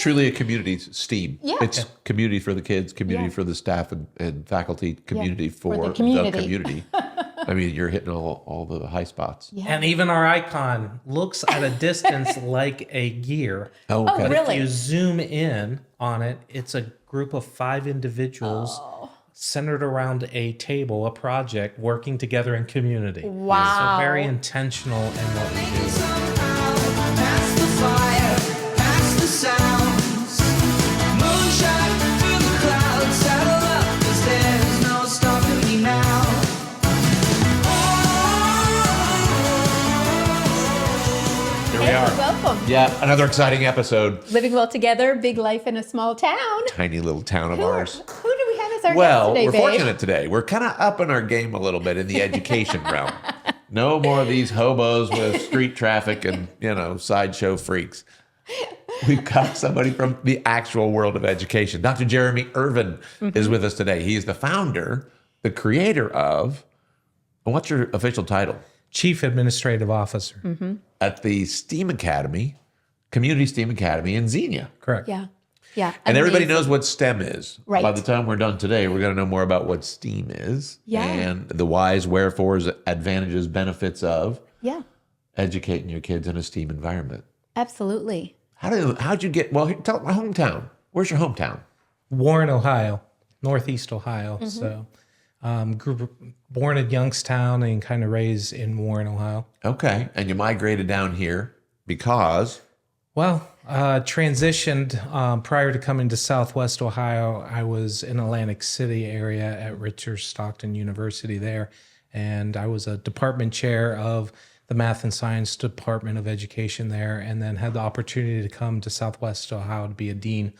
truly a community STEAM. Yeah. It's community for the kids, community for the staff and faculty, community for the the community. community. I mean, you're hitting all the high spots. Yeah. And even our icon looks at a distance like a gear. Oh, okay. Oh, really? If you zoom in on it, it's a group of 5 individuals centered around a table, a project, working together in community. Wow. So very intentional in what we do. Past the fire, past the sounds. Moonshine through the clouds, saddle up, 'cause there's no stopping me now. Here we Hey, are. welcome. Yeah, another exciting episode. Living well together, big life in a small town. Tiny little town of Who ours. do we have as our Well, guest today, we're babe? fortunate today. We're kind of upping our game a little bit in the education realm. No more of these hobos with street traffic and, sideshow freaks. We've got somebody from the actual world of education. Dr. Jeremy Ervin is with us today. He's the founder, the creator of, and what's your official title? Chief Administrative Officer. At the STEAM Academy, Community STEAM Academy in Xenia. Correct. Yeah. Yeah. And everybody amazing. knows what STEM is. Right. By the time we're done today, we're going to know more about what STEAM is. Yeah. And the whys, wherefores, advantages, benefits of Yeah, educating your kids in a STEAM environment. absolutely. How'd you get, tell my hometown. Where's your hometown? Warren, Ohio, Northeast Ohio. So born in Youngstown and kind of raised in Warren, Ohio. Okay. And you migrated down here because, Well, transitioned prior to coming to Southwest Ohio. I was in Atlantic City area at Richard Stockton University there, and I was a department chair of the Math and Science Department of Education there, and then had the opportunity to come to Southwest Ohio to be a dean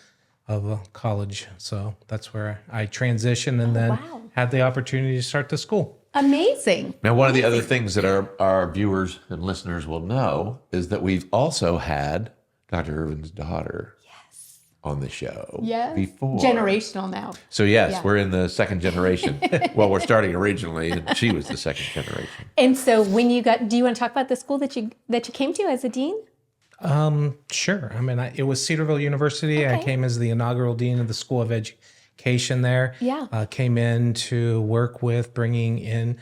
of a college. So that's where I transitioned, and then wow. had the opportunity to start the school. Amazing. now one of the other things that our viewers and listeners will know is that we've also had Dr. Ervin's daughter on the show before. Generational now. So yes, Yeah. we're in the second generation. Well, we're starting originally, and she was the second generation. And so when you do you want to talk about the school that you came to as a dean? Sure. I mean, it was Cedarville University. I Okay. came as the inaugural dean of the School of Education there. Yeah. Came in to work with bringing in,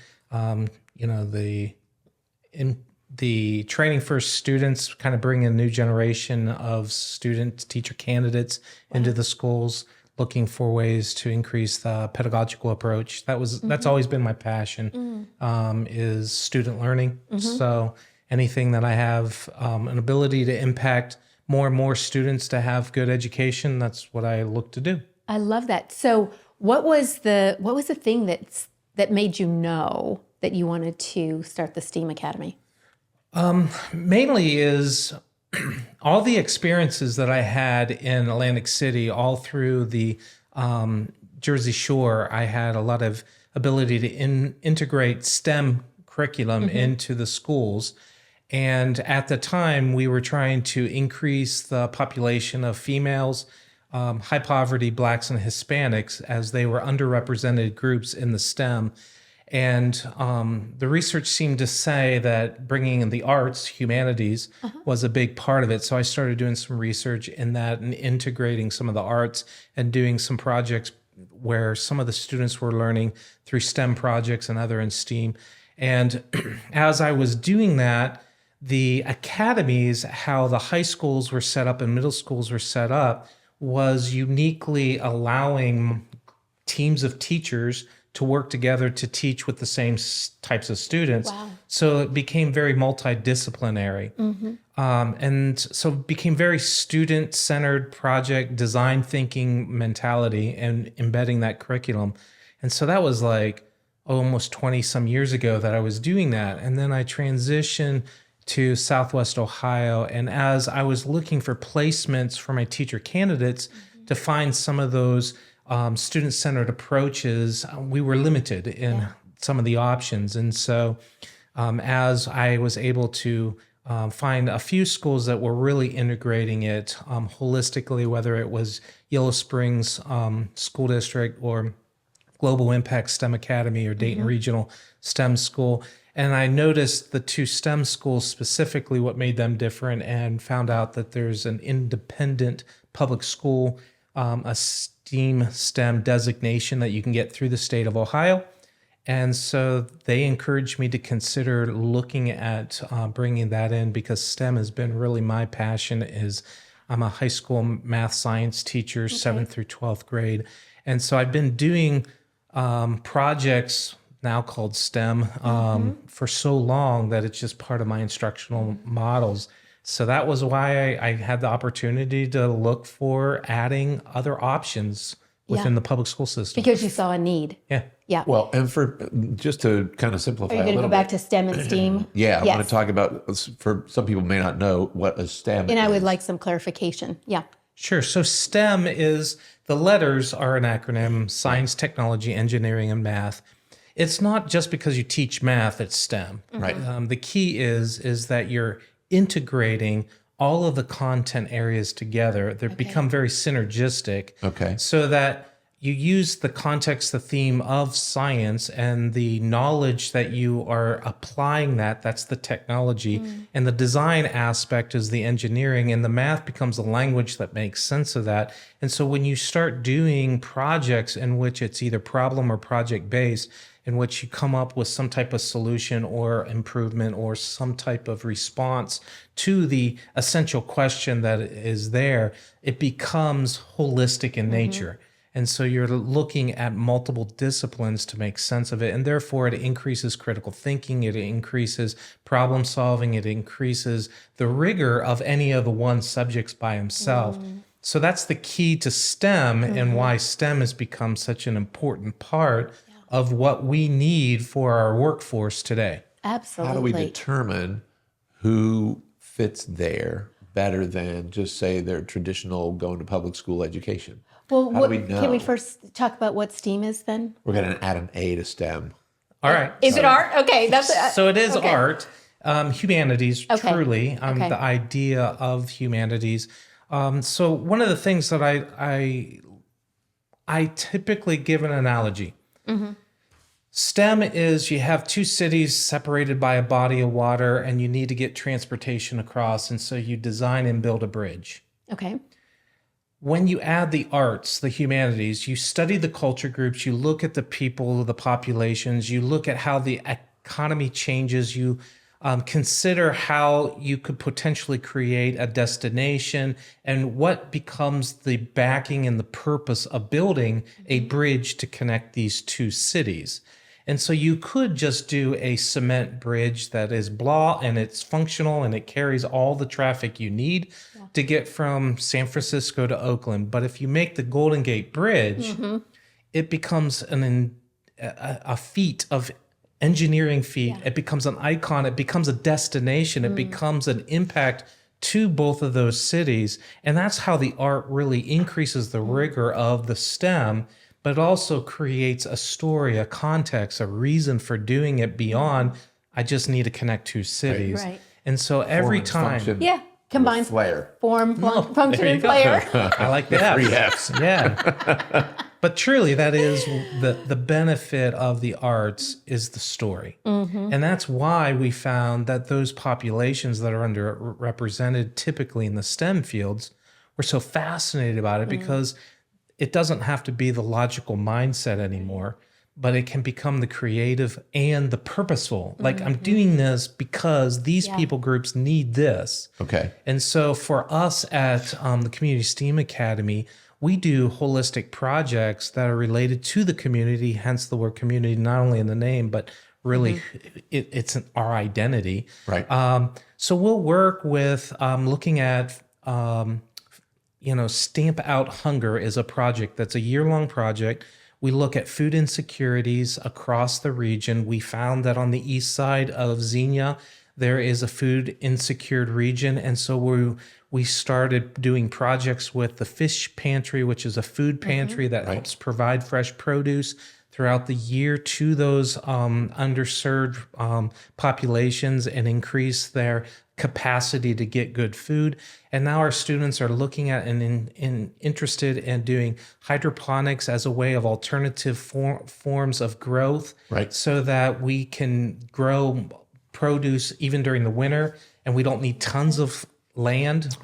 the training for students, kind of bringing a new generation of student teacher candidates into the schools, looking for ways to increase the pedagogical approach. That's always been my passion, is student learning. So anything that I have an ability to impact more and more students to have good education, that's what I look to do. I love that. So what was the thing that made you know that you wanted to start the STEAM Academy? Mainly is all the experiences that I had in Atlantic City, all through the Jersey Shore. I had a lot of ability to integrate STEM curriculum into the schools. And at the time, we were trying to increase the population of females, high poverty, Blacks, and Hispanics, as they were underrepresented groups in the STEM. And the research seemed to say that bringing in the arts, humanities, was a big part of it. So I started doing some research in that and integrating some of the arts and doing some projects where some of the students were learning through STEM projects and other in STEAM. And as I was doing that, the academies, how the high schools were set up and middle schools were set up, was uniquely allowing teams of teachers to work together to teach with the same types of students. Wow. So it became very multidisciplinary. And so it became very student-centered project design thinking mentality and embedding that curriculum. And so that was like almost 20 some years ago that I was doing that. And then I transitioned to Southwest Ohio. And as I was looking for placements for my teacher candidates to find some of those student-centered approaches, we were limited in some of the options. And so as I was able to find a few schools that were really integrating it holistically, whether it was Yellow Springs School District or Global Impact STEM Academy or Dayton Regional STEM School. And I noticed the two STEM schools specifically, what made them different, and found out that there's an independent public school a STEM designation that you can get through the state of Ohio. And so they encouraged me to consider looking at bringing that in, because STEM has been really my passion. I'm a high school math science teacher, 7th through 12th grade. And so I've been doing projects now called STEM for so long that it's just part of my instructional models. So that was why I had the opportunity to look for adding other options within the public school system. Because you saw a need. Yeah. Yeah. Well, and for just to kind of simplify Are you a going to little go back bit, to STEM and STEAM? yeah, I Yes. want to talk about, for some people may not know what a STEM And is. I would like some clarification. Yeah. Sure. So STEM is, the letters are an acronym: science, technology, engineering, and math. It's not just because you teach math, it's STEM. Right. The key is that you're integrating all of the content areas together. They become very synergistic. Okay. So that you use the context, the theme of science, and the knowledge that you are applying that's the technology. And the design aspect is the engineering, and the math becomes a language that makes sense of that. And so when you start doing projects in which it's either problem or project based, in which you come up with some type of solution or improvement or some type of response to the essential question that is there, it becomes holistic in nature. And so you're looking at multiple disciplines to make sense of it. And therefore, it increases critical thinking, it increases problem solving, it increases the rigor of any of the one subjects by himself. So that's the key to STEM and why STEM has become such an important part of what we need for our workforce today. Absolutely. How do we determine who fits there better than just say their traditional going to public school education? Well, How do we know? can we first talk about what STEAM is then? We're going to add an A to STEM. All right. Is it art? Okay, that's So it is okay. art, humanities, Okay. truly, the idea of humanities. So one of the things that I typically give an analogy. STEM is, you have two cities separated by a body of water and you need to get transportation across. And so you design and build a bridge. Okay. When you add the arts, the humanities, you study the culture groups, you look at the people, the populations, you look at how the economy changes, you consider how you could potentially create a destination and what becomes the backing and the purpose of building a bridge to connect these two cities. And so you could just do a cement bridge that is blah and it's functional and it carries all the traffic you need to get from San Francisco to Oakland. But if you make the Golden Gate Bridge, it becomes a feat of engineering feat. It becomes an icon. It becomes a destination. It becomes an impact to both of those cities. And that's how the art really increases the rigor of the STEM, but it also creates a story, a context, a reason for doing it beyond, I just need to connect two cities. Right. And so every Performance, time, function, Combines flair. form, function, there you and go. flair. I like that. 3 Fs. Yeah. But truly, that is the benefit of the arts is the story. And that's why we found that those populations that are underrepresented typically in the STEM fields were so fascinated about it because it doesn't have to be the logical mindset anymore, but it can become the creative and the purposeful. Like, I'm doing this because these people groups need this. Okay. And so for us at the Community STEAM Academy, we do holistic projects that are related to the community, hence the word community, not only in the name, but really it's our identity. Right. So we'll work with looking at, Stamp Out Hunger is a project that's a year-long project. We look at food insecurities across the region. We found that on the east side of Xenia, there is a food insecure region. And so we started doing projects with the Fish Pantry, which is a food pantry that helps provide fresh produce throughout the year to those underserved populations and increase their capacity to get good food. And now our students are looking at and interested in doing hydroponics as a way of alternative forms of growth, Right. so that we can grow produce even during the winter and we don't need tons of land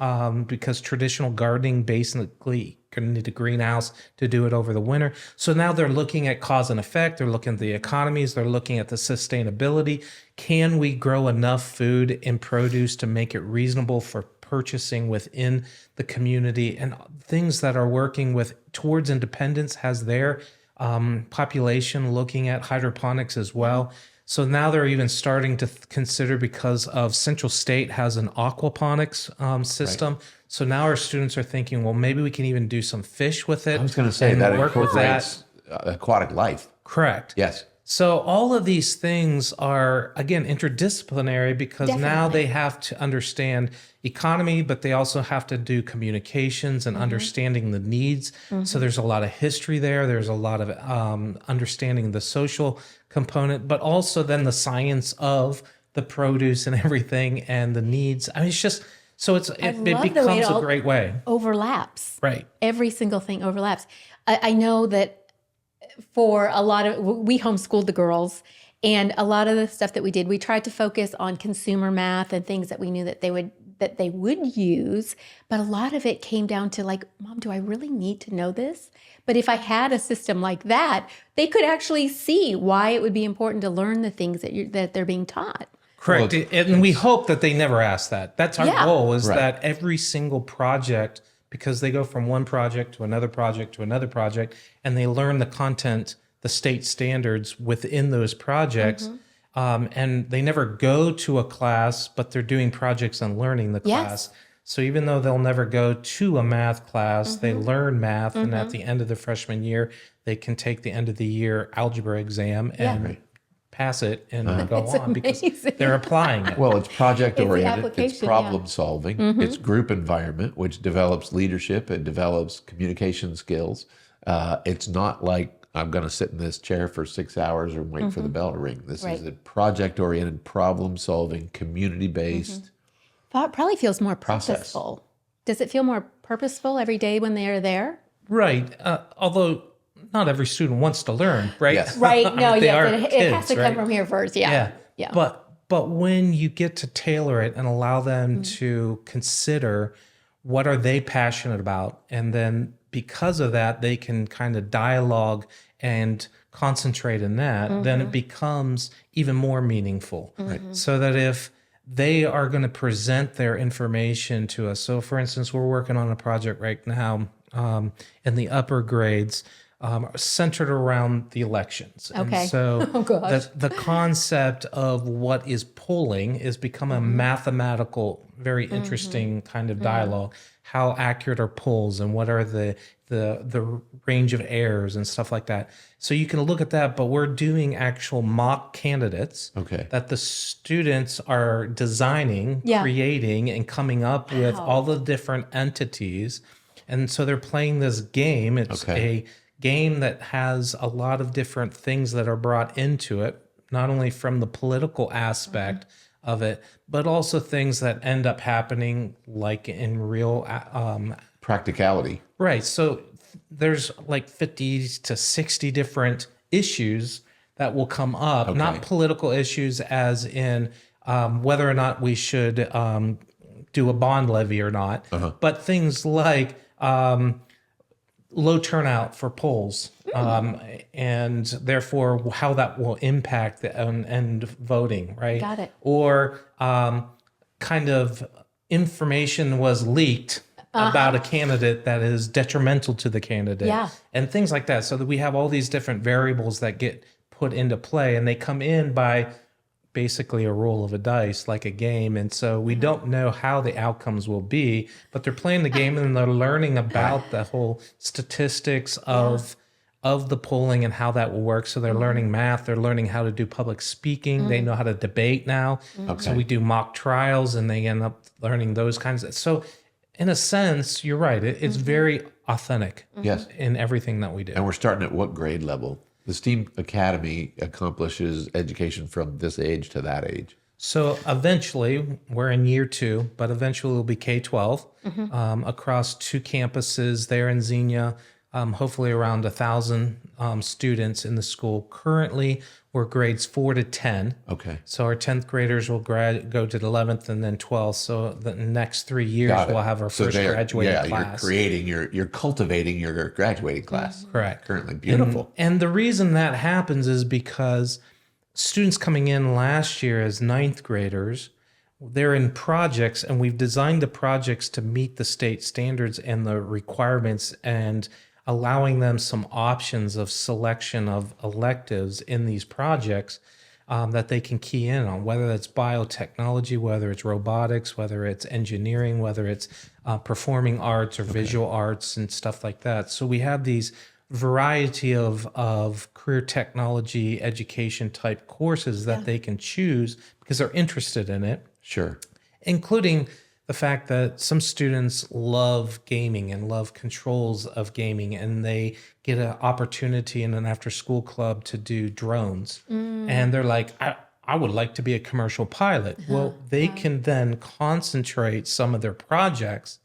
because traditional gardening basically going to need a greenhouse to do it over the winter. So now they're looking at cause and effect. They're looking at the economies. They're looking at the sustainability. Can we grow enough food and produce to make it reasonable for purchasing within the community? And things that are working with towards independence has their population looking at hydroponics as well. So now they're even starting to consider, because of Central State has an aquaponics system. Right. So now our students are thinking, well, maybe we can even do some fish with it. I was going to say that incorporates aquatic life. Correct. Yes. So all of these things are, again, interdisciplinary, because now they have to understand economy, but they also have to do communications and understanding the needs. So there's a lot of history there. There's a lot of understanding the social component, but also then the science of the produce and everything and the needs. I mean, it's just, so it becomes a great way. Overlaps. Right. Every single thing overlaps. I know that for a lot of, we homeschooled the girls, and a lot of the stuff that we did, we tried to focus on consumer math and things that we knew that they would use. But a lot of it came down to like, Mom, do I really need to know this? But if I had a system like that, they could actually see why it would be important to learn the things that they're being taught. Correct. Well, and we hope that they never ask that. That's our goal, is that every single project, because they go from one project to another project to another project, and they learn the content, the state standards within those projects. And they never go to a class, but they're doing projects and learning the class. So even though they'll never go to a math class, they learn math. And at the end of the freshman year, they can take the end of the year algebra exam and pass it and go on, because they're applying it. Well, it's project oriented, it's application, problem solving, it's group environment, which develops leadership, it develops communication skills. It's not like I'm going to sit in this chair for 6 hours and wait for the bell to ring. This is a project oriented, problem solving, community based. Probably feels more purposeful. Does it feel more purposeful every day when they're there? Right. Although not every student wants to learn, right? Yes. Right. No, It it has to come from here first. Yeah. But when you get to tailor it and allow them to consider what are they passionate about, and then because of that, they can kind of dialogue and concentrate in that, then it becomes even more meaningful. So that if they are going to present their information to us. So for instance, we're working on a project right now in the upper grades centered around the elections. Okay. And so the concept of what is polling is become a mathematical, very interesting kind of dialogue. How accurate are polls, and what are the range of errors and stuff like that. So you can look at that, but we're doing actual mock candidates that the students are designing, creating, and coming up with all the different entities. And so they're playing this game. It's a game that has a lot of different things that are brought into it, not only from the political aspect of it, but also things that end up happening like in real Practicality. Right. So there's like 50 to 60 different issues that will come up, not political issues as in whether or not we should do a bond levy or not, but things like low turnout for polls, and therefore how that will impact the end voting, right? Got it. Or kind of information was leaked about a candidate that is detrimental to the candidate, and things like that. So that we have all these different variables that get put into play, and they come in by basically a roll of a dice, like a game. And so we don't know how the outcomes will be, but they're playing the game and they're learning about the whole statistics of the polling and how that will work. So they're learning math, they're learning how to do public speaking, they know how to debate now. So we do mock trials and they end up learning those kinds of. So in a sense, you're right. It's very authentic in everything that we do. And we're starting at what grade level? The STEAM Academy accomplishes education from this age to that age. So eventually, we're in year 2, but eventually it'll be K-12 across 2 campuses there in Xenia. hopefully around 1,000 students in the school. Currently, we're grades 4 to 10. Okay. So our 10th graders will go to the 11th and then 12th. So the next 3 years, Got it. we'll have our So first graduating class. You're cultivating your graduating class. Correct. Currently. Beautiful. And the reason that happens is because students coming in last year as 9th graders, they're in projects, and we've designed the projects to meet the state standards and the requirements, and allowing them some options of selection of electives in these projects that they can key in on, whether it's biotechnology, whether it's robotics, whether it's engineering, whether it's performing arts or visual arts and stuff like that. So we have these variety of career technology education type courses that they can choose because they're interested in it. Sure. Including the fact that some students love gaming and love controls of gaming, and they get an opportunity in an after school club to do drones. And they're like, I would like to be a commercial pilot. Well, they can then concentrate some of their projects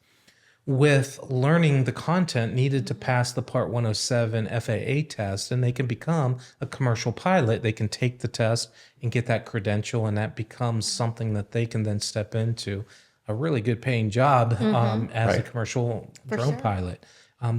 with learning the content needed to pass the Part 107 FAA test, and they can become a commercial pilot. They can take the test and get that credential, and that becomes something that they can then step into a really good paying job as a commercial drone pilot.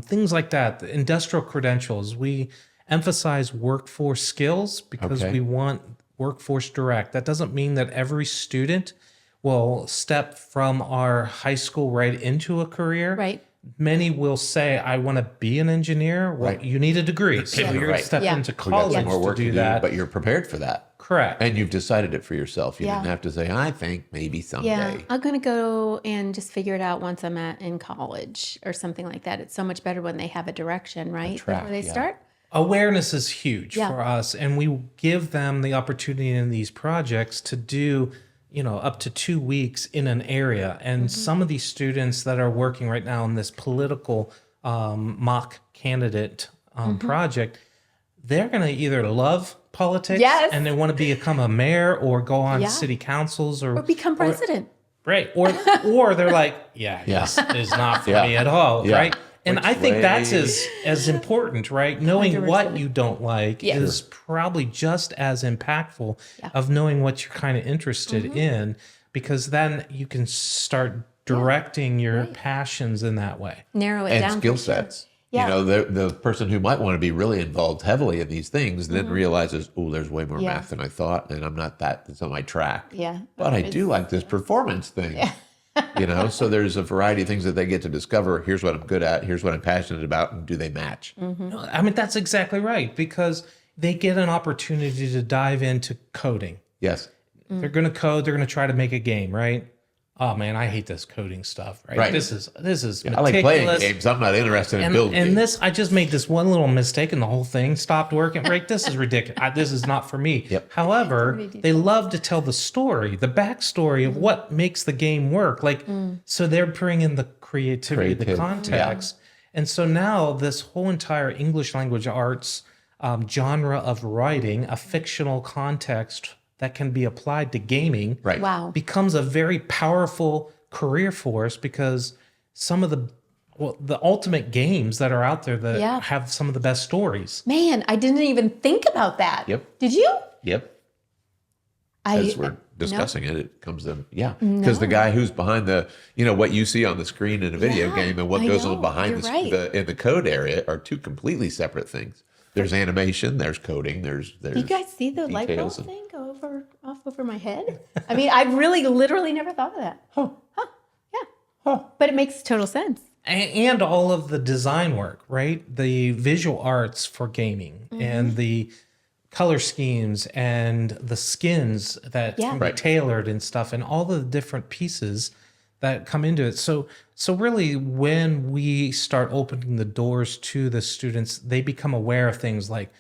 Things like that. The industrial credentials. We emphasize workforce skills because we want workforce direct. That doesn't mean that every student will step from our high school right into a career. Right. Many will say, I want to be an engineer. Well, you need a degree. So you're going to step into We got college some more work to do that. but you're prepared for that. Correct. And you've decided it for yourself. You didn't have to say, I think maybe someday. Yeah, I'm going to go and just figure it out once I'm in college or something like that. It's so much better when they have a direction, right? track, Before they yeah. start. Awareness is huge Yeah. for us, and we give them the opportunity in these projects to do, up to 2 weeks in an area. And some of these students that are working right now in this political mock candidate project, they're going to either love politics and they want to become a mayor or go on city councils or become president. right. Or they're like, this is not for me at all. Yeah. Right. And Which I think that's way- as important, right? Knowing what you don't like Yeah. is probably just as impactful of knowing what you're kind of interested in, because then you can start directing your passions in that way. Narrow it And down. skill for sure. sets. Yeah. The person who might want to be really involved heavily in these things then realizes, oh, there's way more math than I thought, and I'm not that's on my track. Yeah. But I do like this performance thing. So there's a variety of things that they get to discover. Here's what I'm good at. Here's what I'm passionate about. And do they match? I mean, that's exactly right, because they get an opportunity to dive into coding. Yes. They're going to code. They're going to try to make a game, right? Oh man, I hate this coding stuff. Right? This is meticulous. I like playing games. I'm not interested in building And games. I just made this one little mistake and the whole thing stopped working. Right? This is ridiculous. This is not for me. Yep. However, they love to tell the story, the backstory of what makes the game work. So they're bringing the creativity, the context. And so now this whole entire English language arts genre of writing, a fictional context that can be applied to gaming, Right. Wow. becomes a very powerful career for us, because some of the ultimate games that are out there that have some of the best stories. Man, I didn't even think about that. Yep. Did you? Yep. As we're discussing it comes to, because the guy who's behind the, what you see on the screen in a video game and what I goes know. on behind You're right. in the code area are two completely separate things. There's animation, there's coding, there's You guys see the light bulb details and- thing go off over my head? I mean, I really literally never thought of that. Yeah. But it makes total sense. And all of the design work, right? The visual arts for gaming and the color schemes and the skins that can be tailored and stuff, and all the different pieces that come into it. So really, when we start opening the doors to the students, they become aware of things like,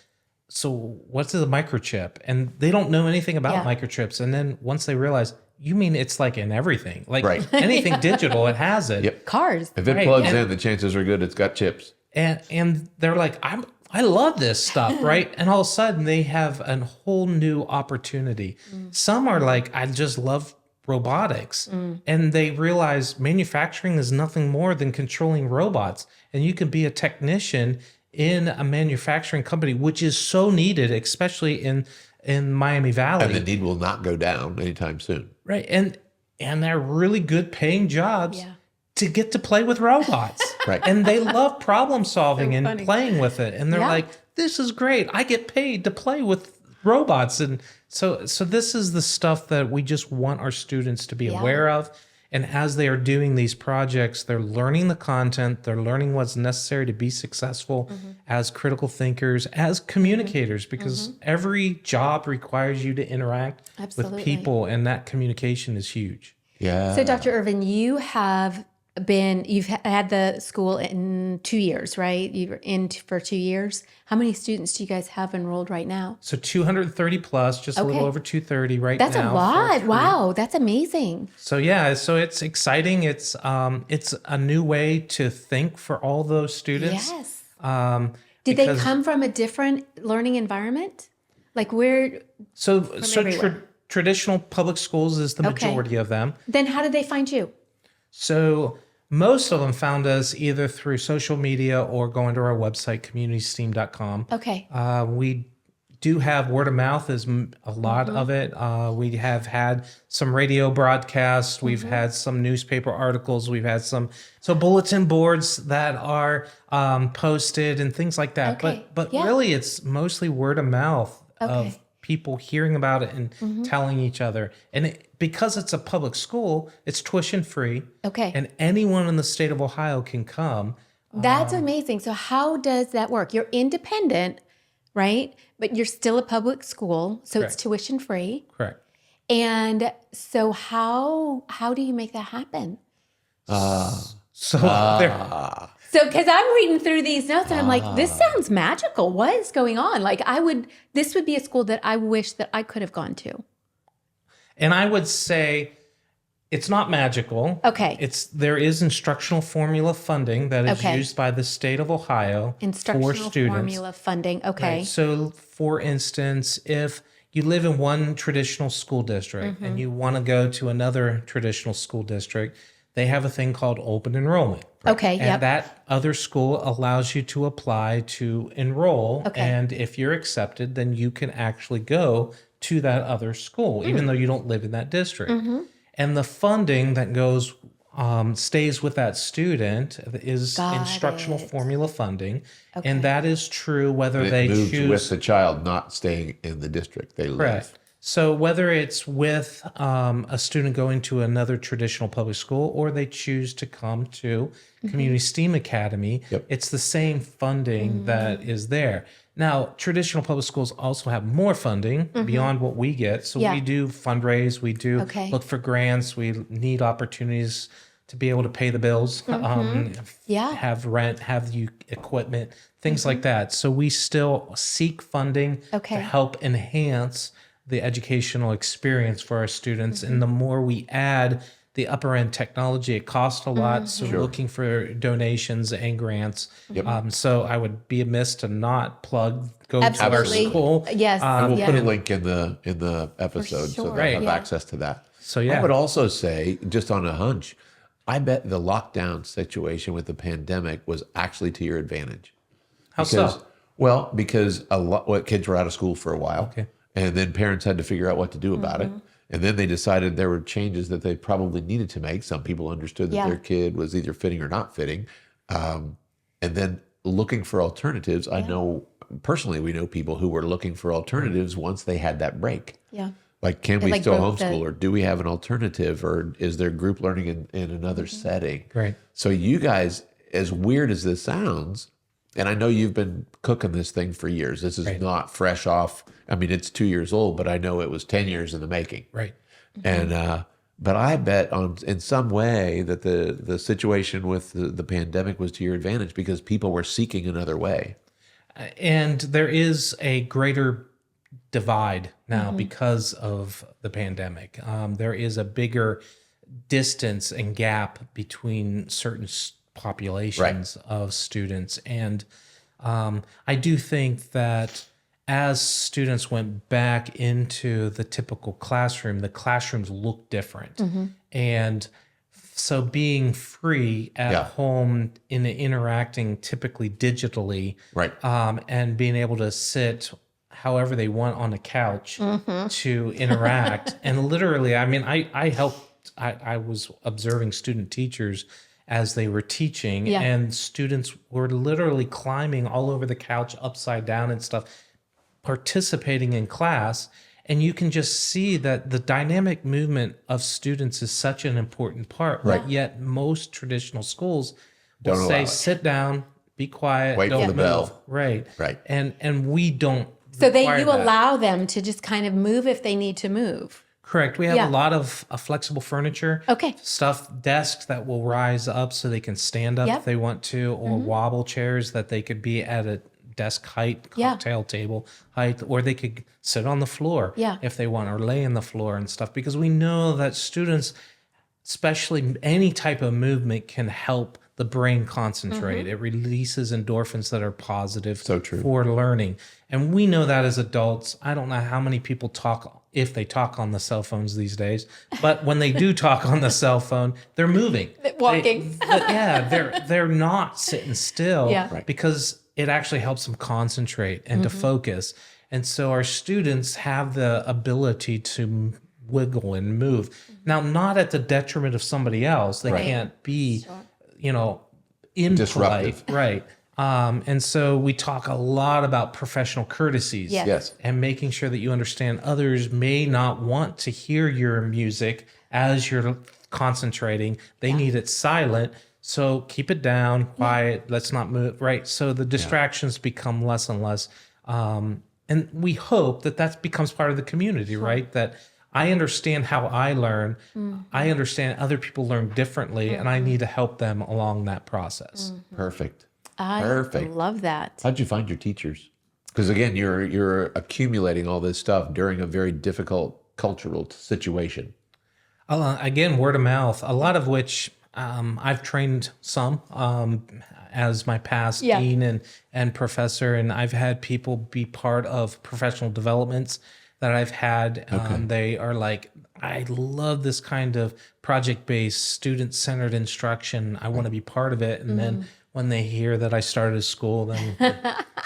so what's a microchip? And they don't know anything about microchips. And then once they realize, you mean it's like in everything, like anything digital, it has it. Yep. Cars. If it plugs in, the chances are good it's got chips. And they're like, I love this stuff, right? And all of a sudden they have a whole new opportunity. Some are like, I just love robotics. And they realize manufacturing is nothing more than controlling robots. and you can be a technician in a manufacturing company, which is so needed, especially in Miami Valley. And the need will not go down anytime soon. Right. And they're really good paying jobs Yeah. to get to play with robots. Right. And they love problem solving So and funny. playing with it. And they're Yeah. like, this is great. I get paid to play with robots. And so this is the stuff that we just want our students to be Yeah. aware of. And as they are doing these projects, they're learning the content, they're learning what's necessary to be successful as critical thinkers, as communicators, because every job requires you to interact Absolutely. with people, and that communication is huge. Yeah. So, Dr. Ervin, you've had the school in 2 years, right? You were in for 2 years. How many students do you guys have enrolled right now? So 230 plus, just a little Okay. over 230 right That's now. a lot. for- Wow, that's amazing. So yeah, so it's exciting. It's a new way to think for all those students. Yes. Did they Because- come from a different learning environment? Like where? So everywhere. traditional public schools is the Okay. majority of them. Then how did they find you? So most of them found us either through social media or going to our website, communitysteam.com. Okay. We do have word of mouth is a lot of it. We have had some radio broadcasts. We've had some newspaper articles. We've had some bulletin boards that are posted and things like that. Okay. But Yeah. really, it's mostly word of mouth Okay. of people hearing about it and telling each other. And because it's a public school, it's tuition free. Okay. And anyone in the state of Ohio can come. That's amazing. So how does that work? You're independent, right? But you're still a public school, so it's Correct. tuition free. Correct. And so how do you make that happen? So there, So, because I'm reading through these notes and I'm like, this sounds magical. What is going on? Like, this would be a school that I wish that I could have gone to. and I would say it's not magical. Okay. There is instructional formula funding that is Okay. used by the state of Ohio for Instructional students. formula funding. Okay. Right. So, for instance, if you live in one traditional school district Mm-hmm. and you want to go to another traditional school district, they have a thing called open enrollment. Okay. And Yep. that other school allows you to apply to enroll. Okay. And if you're accepted, then you can actually go to that other school, Hmm. even though you don't live in that district. Mm-hmm. And the funding that goes stays with that student is Got instructional it. formula funding. Okay. And that is true whether And it they moves choose. with the child not staying in the district they live. Correct. So whether it's with a student going to another traditional public school or they choose to come to Community STEAM Academy, Yep. it's the same funding that is there. Now, traditional public schools also have more funding beyond what we get. So Yeah. we do fundraise, we do Okay. look for grants, we need opportunities to be able to pay the bills, Yeah. have rent, have the equipment, things like that. So we still seek funding Okay. to help enhance the educational experience for our students. And the more we add the upper end technology, it costs a lot. So we're looking for donations and grants. So I would be amiss to not go to our Absolutely. school. Yes. I will put a yeah. link in the episode so sure, they'll have yeah. access to that. So yeah. I would also say, just on a hunch, I bet the lockdown situation with the pandemic was actually to your advantage. How so? Well, because kids were out of school for a while, Okay. and then parents had to figure out what to do about it. Mm-hmm. And then they decided there were changes that they probably needed to make. Some people understood that Yeah. their kid was either fitting or not fitting. And then looking for alternatives. I know personally, we know people who were looking for alternatives once they had that break. Yeah. Like, can we like still broke the- homeschool, or do we have an alternative, or is there group learning in another setting? Right. So you guys, as weird as this sounds, and I know you've been cooking this thing for years. This is not fresh off. I mean, it's 2 years old, but I know it was 10 years in the making. Right. And but I bet in some way that the situation with the pandemic was to your advantage because people were seeking another way. And there is a greater divide now because of the pandemic. There is a bigger distance and gap between certain populations of students. And I do think that as students went back into the typical classroom, the classrooms look different. And So being free at Yeah. home in interacting typically digitally, Right. and being able to sit however they want on the couch Mm-hmm. to interact. And literally, I mean, I helped, I was observing student teachers as they were teaching, Yeah. and students were literally climbing all over the couch upside down and stuff, participating in class. And you can just see that the dynamic movement of students is such an important part. Right. But yet most traditional schools will Don't say, allow it. sit down, be quiet, Wait for don't the move. bell. Right. Right. And we don't. So require you that. allow them to just kind of move if they need to move. Correct. We have Yeah. a lot of flexible furniture. Okay. Stuff, desks that will rise up so they can stand up Yep. if they want to, or wobble chairs that they could be at a desk height, Yeah. cocktail table height, or they could sit on the floor Yeah. if they want, or lay on the floor and stuff. Because we know that students, especially any type of movement, can help the brain concentrate. It releases endorphins that are positive So true. for learning. And we know that as adults. I don't know how many people talk, if they talk on the cell phones these days, but when they do talk on the cell phone, they're moving. Walking. They're not sitting still Yeah. Right. because it actually helps them concentrate and to focus. And so our students have the ability to wiggle and move. Now, not at the detriment of somebody else. They can't be, in Disruptive. play. Right. And so we talk a lot about professional courtesies. Yes. Yes. And making sure that you understand others may not want to hear your music as you're concentrating. They need it silent. So keep it down, quiet, let's not move. Right. So the distractions become less and less. And we hope that that becomes part of the community, right? That I understand how I learn. I understand other people learn differently, and I need to help them along that process. Perfect. I Perfect. love that. How'd you find your teachers? Because again, you're accumulating all this stuff during a very difficult cultural situation. Again, word of mouth, a lot of which I've trained some as my past dean and professor, and I've had people be part of professional developments that I've had. They are like, I love this kind of project-based, student-centered instruction. I want to be part of it. And then when they hear that I started a school, then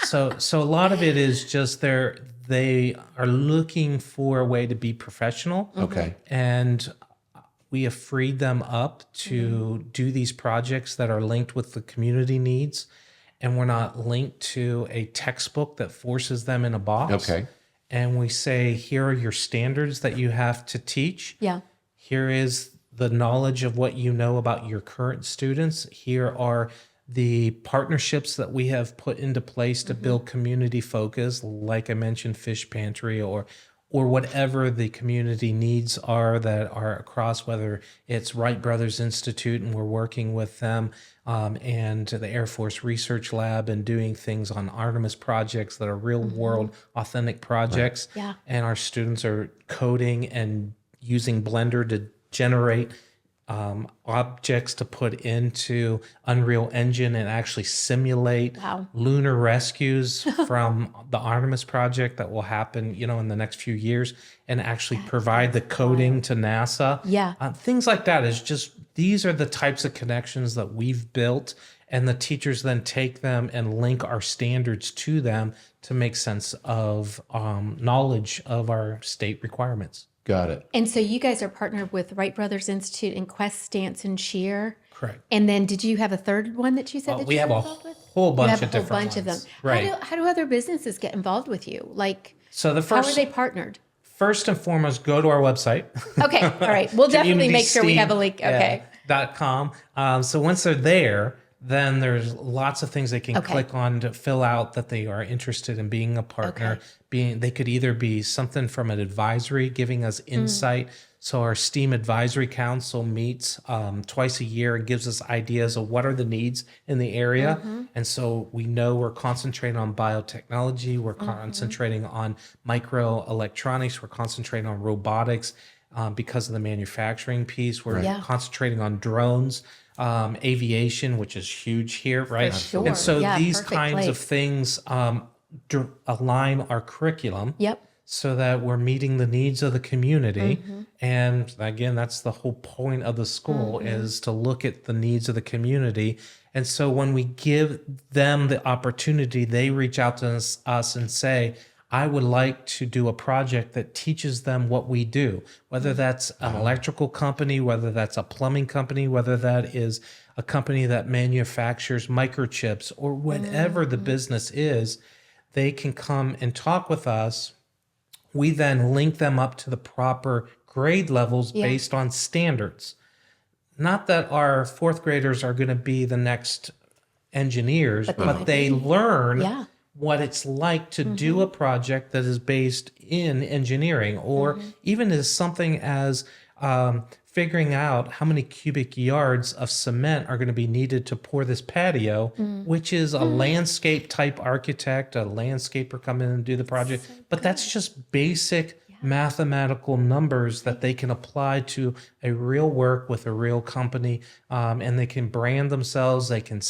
so a lot of it is just they are looking for a way to be professional. Okay. And we have freed them up to do these projects that are linked with the community needs. And we're not linked to a textbook that forces them in a box. Okay. And we say, here are your standards that you have to teach. Yeah. Here is the knowledge of what you know about your current students. Here are the partnerships that we have put into place to build community focus, like I mentioned, Fish Pantry or whatever the community needs are that are across, whether it's Wright Brothers Institute and we're working with them, and the Air Force Research Lab and doing things on Artemis projects that are real world authentic projects. Yeah. And our students are coding and using Blender to generate objects to put into Unreal Engine and actually simulate lunar rescues from the Artemis project that will happen, in the next few years, and actually provide the coding to NASA. Yeah. Things like that is just, these are the types of connections that we've built, and the teachers then take them and link our standards to them to make sense of knowledge of our state requirements. Got it. And so you guys are partnered with Wright Brothers Institute and Quest Dance and Cheer. Correct. And then did you have a third one that you said that We you have were a involved with? whole You bunch have of a whole different bunch of them. ones. Right. How do other businesses get involved with you? Like, So the how are first, they partnered? first and foremost, go to our website. Okay. All right. We'll definitely make sure we have a link. Okay. .com. So once they're there, then there's lots of things they can click on to fill out that they are interested in being a partner. They could either be something from an advisory, giving us insight. So our STEAM Advisory Council meets twice a year and gives us ideas of what are the needs in the area. And so we know we're concentrating on biotechnology, we're concentrating on microelectronics, we're concentrating on robotics because of the manufacturing piece. We're concentrating on drones, aviation, which is huge here, right? sure. And so Yeah, these perfect kinds of place. things align our curriculum. Yep. so that we're meeting the needs of the community. And again, that's the whole point of the school is to look at the needs of the community. And so when we give them the opportunity, they reach out to us and say, I would like to do a project that teaches them what we do, whether that's an electrical company, whether that's a plumbing company, whether that is a company that manufactures microchips or whatever the business is, they can come and talk with us. We then link them up to the proper grade levels based on standards. Not that our fourth graders are going to be the next engineers, but they learn what it's like to do a project that is based in engineering, or even as something as figuring out how many cubic yards of cement are going to be needed to pour this patio, which is a landscape type architect, a landscaper come in and do the project. But that's just basic mathematical numbers that they can apply to a real work with a real company, and they can brand themselves. They can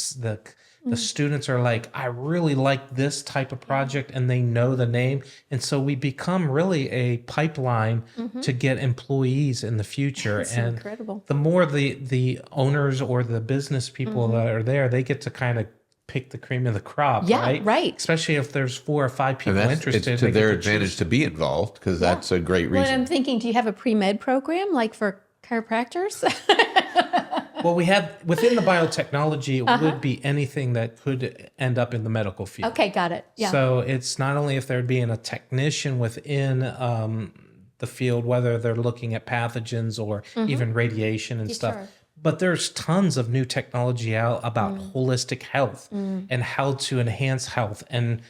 the students are like, I really like this type of project, and they know the name. And so we become really a pipeline to get employees in the future. That's and incredible. the more the owners or the business people that are there, they get to kind of pick the cream of the crop, right? Especially if there's 4 or 5 people interested. It's to their advantage to be involved, because that's a great Well, reason. I'm thinking, do you have a pre-med program like for chiropractors? Well, we have within the biotechnology, it would be anything that could end up in the medical field. Okay, got it. Yeah. So it's not only if there'd being a technician within the field, whether they're looking at pathogens or even radiation and stuff. Sure. But there's tons of new technology out about holistic health and how to enhance health. And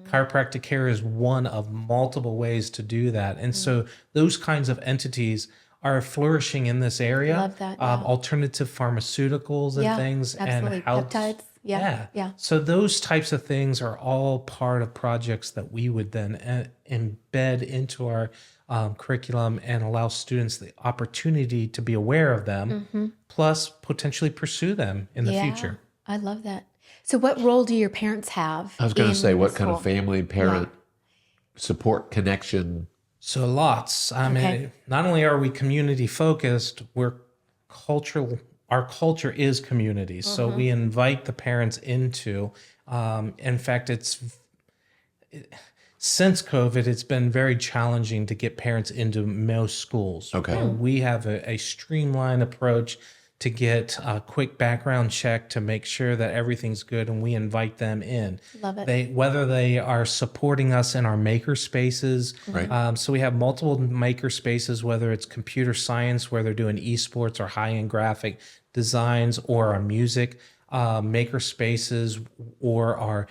chiropractic care is one of multiple ways to do that. And so those kinds of entities are flourishing in this area. Love that, yeah. Alternative pharmaceuticals and things. Absolutely. And how Peptides. Yeah. So those types of things are all part of projects that we would then embed into our curriculum and allow students the opportunity to be aware of them, plus potentially pursue them in the future. I love that. So what role do your parents have? I was going to say, in what the kind of school? family, parent support, connection? So lots. I mean, not only are we community focused, we're cultural. Our culture is community. So we invite the parents into, in fact, since COVID, it's been very challenging to get parents into most schools. Okay. We have a streamlined approach to get a quick background check to make sure that everything's good, and we invite them in. Love it. Whether they are supporting us in our maker spaces. Right. So we have multiple maker spaces, whether it's computer science, where they're doing esports or high-end graphic designs, or our music maker spaces, or our,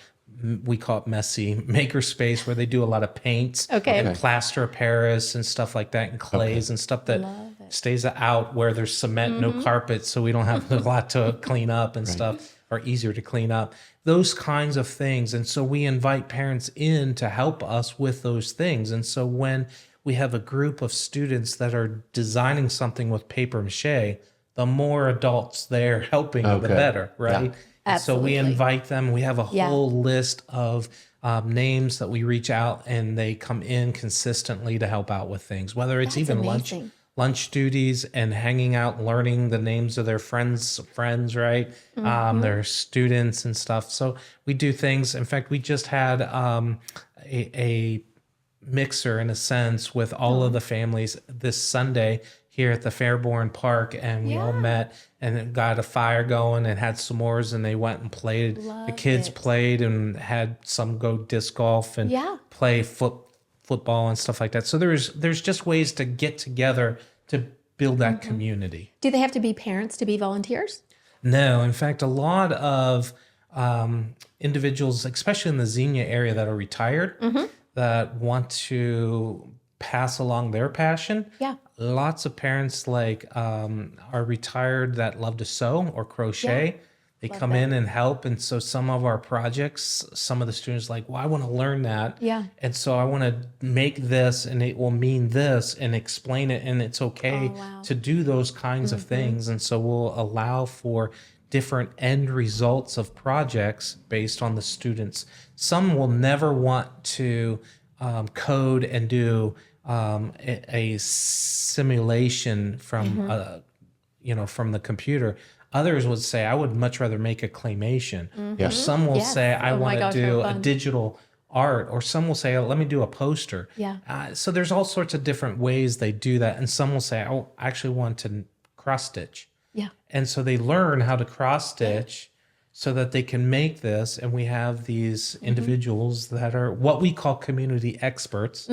we call it messy maker space, where they do a lot of paints and plaster of Paris and stuff like that, and clays and stuff that stays out where there's cement, no carpet, so we don't have a lot to clean up and stuff, or easier to clean up. Those kinds of things. And so we invite parents in to help us with those things. And so when we have a group of students that are designing something with paper mache, the more adults they're helping, the better, right? Yeah. So we Absolutely. invite them. We have a whole list of names that we reach out, and they come in consistently to help out with things, whether it's That's even amazing. lunch duties and hanging out, learning the names of their friends, right? Their students and stuff. So we do things. In fact, we just had a mixer, in a sense, with all of the families this Sunday here at the Fairborn Park, and we all met and got a fire going and had s'mores, and they went and played. The kids played and had some go disc golf and play football and stuff like that. So there's just ways to get together to build that community. Do they have to be parents to be volunteers? No, in fact, a lot of individuals, especially in the Xenia area, that are retired, that want to pass along their passion. Yeah. Lots of parents are retired that love to sew or crochet. They come in and help. And so some of our projects, some of the students are like, well, I want to learn that. Yeah. And so I want to make this, and it will mean this, and explain it. And it's okay to do those kinds of things. And so we'll allow for different end results of projects based on the students. Some will never want to code and do a simulation from from the computer. Others would say, I would much rather make a claymation. Or some will Yes. say, I Oh my want gosh, to how do a fun. digital art. Or some will say, let me do a poster. Yeah. So there's all sorts of different ways they do that. And some will say, I actually want to cross stitch. Yeah. And so they learn how to cross stitch so that they can make this. And we have these individuals that are what we call community experts.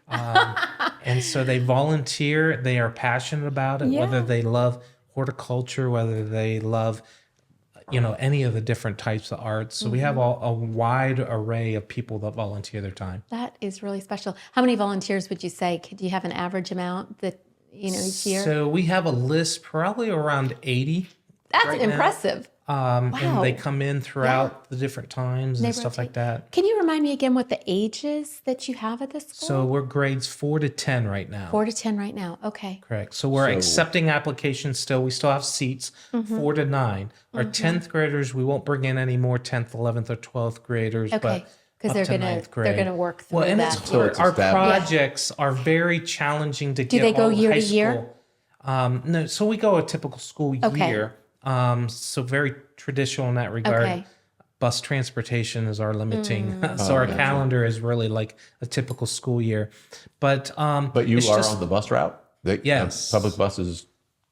And so they volunteer, they are passionate about it, whether Yeah. they love horticulture, whether they love, any of the different types of arts. So we have a wide array of people that volunteer their time. That is really special. How many volunteers would you say? Could you have an average amount that, each year? So we have a list probably around 80. That's right now. impressive. Wow. And they come in throughout the different times and stuff like that. Can you remind me again what the ages that you have at this school? So we're grades 4 to 10 right now. 4 to 10 right now. Okay. Correct. So we're accepting applications still. We still have seats, 4 to 9. Our 10th graders, we won't bring in any more 10th, 11th, or 12th graders. Okay. Because Because they're gonna work through and that. it's So hard. it's Our established. projects are very challenging to get. they go all year high to year? school. No, so we go a typical school Okay. year. So very traditional in that regard. Okay. Bus transportation is our limiting. So our calendar is really like a typical school year. But But you it's are just- on the bus route? Yes. Public buses.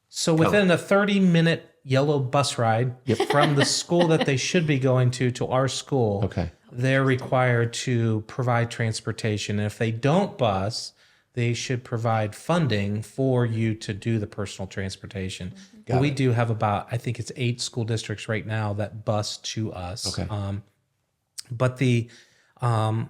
So within a 30-minute yellow bus ride from the school that they should be going to our school, Okay. they're required to provide transportation. And if they don't bus, they should provide funding for you to do the personal transportation. But we do have about, I think it's 8 school districts right now that bus to us. Okay. But the high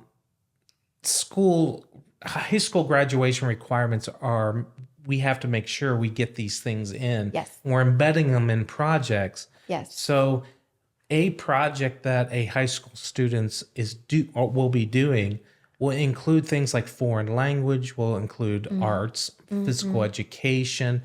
school graduation requirements are, we have to make sure we get these things in. Yes. We're embedding them in projects. Yes. So a project that a high school student will be doing will include things like foreign language, will include arts, physical education,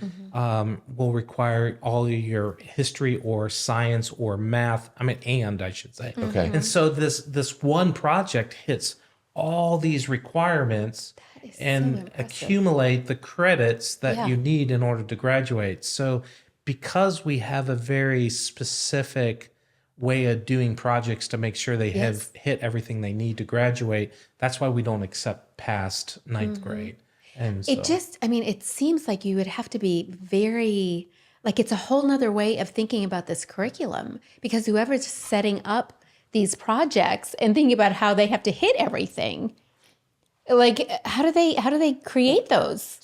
will require all of your history or science or math. I should say. Okay. And so this one project hits all these requirements is so and impressive. accumulate the credits that Yeah. you need in order to graduate. So because we have a very specific way of doing projects to make sure they have hit everything they need to graduate, that's why we don't accept past ninth grade. And so, It seems like you would have to be very, like it's a whole nother way of thinking about this curriculum, because whoever's setting up these projects and thinking about how they have to hit everything, like how do they create those?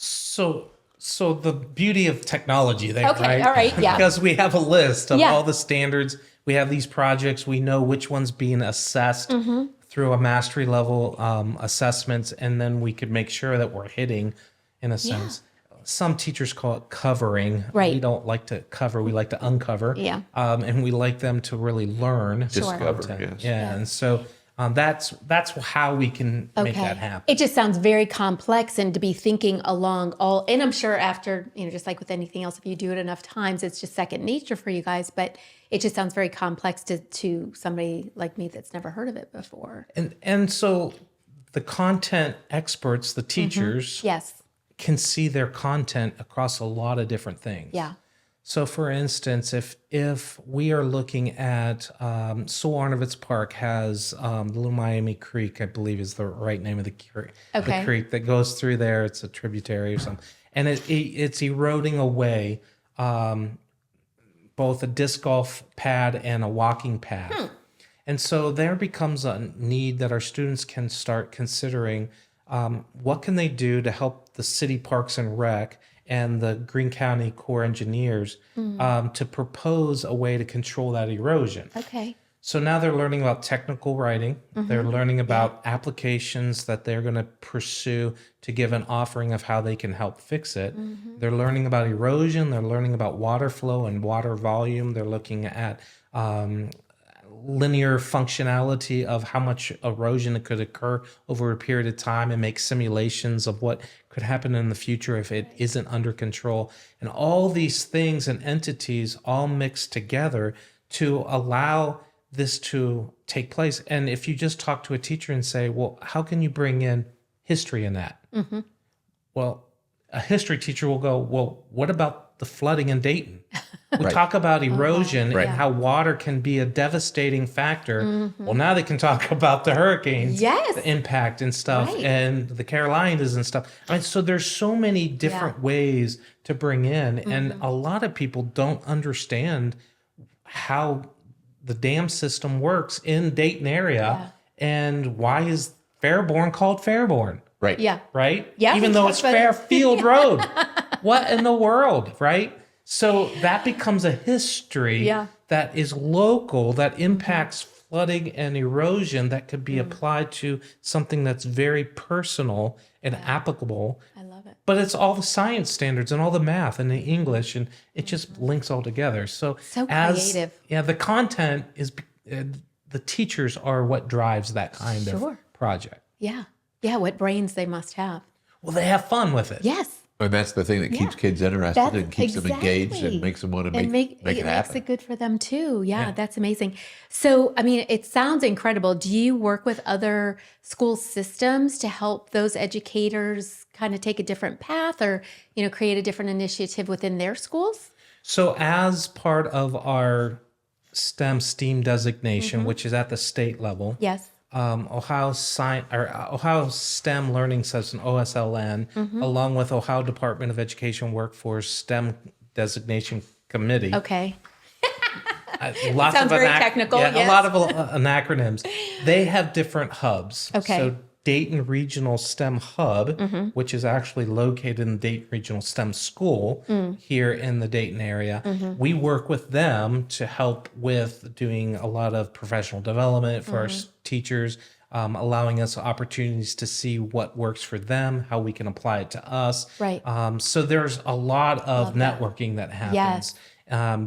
so the beauty of technology there, Okay, right? all right, yeah. Because we have a list of Yeah. all the standards. We have these projects. We know which one's being assessed through a mastery level assessments, and then we could make sure that we're hitting, in a sense. Some teachers call it covering. Right. We don't like to cover. We like to uncover. Yeah. And we like them to really learn. Discover, content. yes. Yeah. And so that's how we can make that happen. It just sounds very complex, and to be thinking along all, and I'm sure after, just like with anything else, if you do it enough times, it's just second nature for you guys, but it just sounds very complex to somebody like me that's never heard of it before. And so the content experts, the teachers, Yes. can see their content across a lot of different things. Yeah. So, for instance, if we are looking at Soul Arnovitz Park has the Little Miami Creek, I believe is the right name of the creek. Okay. The creek that goes through there. It's a tributary or something, and it's eroding away both a disc golf pad and a walking path. And so there becomes a need that our students can start considering. What can they do to help the city parks and rec and the Greene County Corps engineers to propose a way to control that erosion? Okay. So now they're learning about technical writing. They're learning about applications that they're going to pursue to give an offering of how they can help fix it. They're learning about erosion. They're learning about water flow and water volume. They're looking at linear functionality of how much erosion could occur over a period of time, and make simulations of what could happen in the future if it isn't under control. And all these things and entities all mixed together to allow this to take place. And if you just talk to a teacher and say, well, how can you bring in history in that. Well, a history teacher will go, well, what about the flooding in Dayton? We Right. talk about erosion Right. and how water can be a devastating factor. Well, now they can talk about the hurricanes, Yes. the impact and stuff, Right. and the Carolinas and stuff. I mean, so there's so many different ways to bring in, and a lot of people don't understand how the dam system works in Dayton area, and why is Fairborn called Fairborn? Right. Yeah. Right? Yeah, Even though it's because- Fairfield Road. What in the world, right? So that becomes a history Yeah. that is local, that impacts flooding and erosion, that could be applied to something that's very personal and applicable. I love it. But it's all the science standards and all the math and the English, and it just links all together. So creative. Yeah, the content is, the teachers are what drives that kind Sure. of project. Yeah. Yeah. What brains they must have. Well, they have fun with it. Yes. And that's the thing that keeps kids interested That's and keeps them engaged exactly. and makes them want to And make it makes happen. it good for them too. Yeah, Yeah. that's amazing. So, I mean, it sounds incredible. Do you work with other school systems to help those educators kind of take a different path, or, create a different initiative within their schools? So as part of our STEAM designation, which is at the state level, Yes. Ohio STEM Learning System, OSLN, along with Ohio Department of Education Workforce STEM Designation Committee. Okay. Lots sounds of very technical, Yeah, yes. a lot of acronyms. They have different hubs. Okay. So Dayton Regional STEM Hub, which is actually located in the Dayton Regional STEM School here in the Dayton area. We work with them to help with doing a lot of professional development for our teachers, allowing us opportunities to see what works for them, how we can apply it to us. Right. So there's a lot of networking that happens. Yes.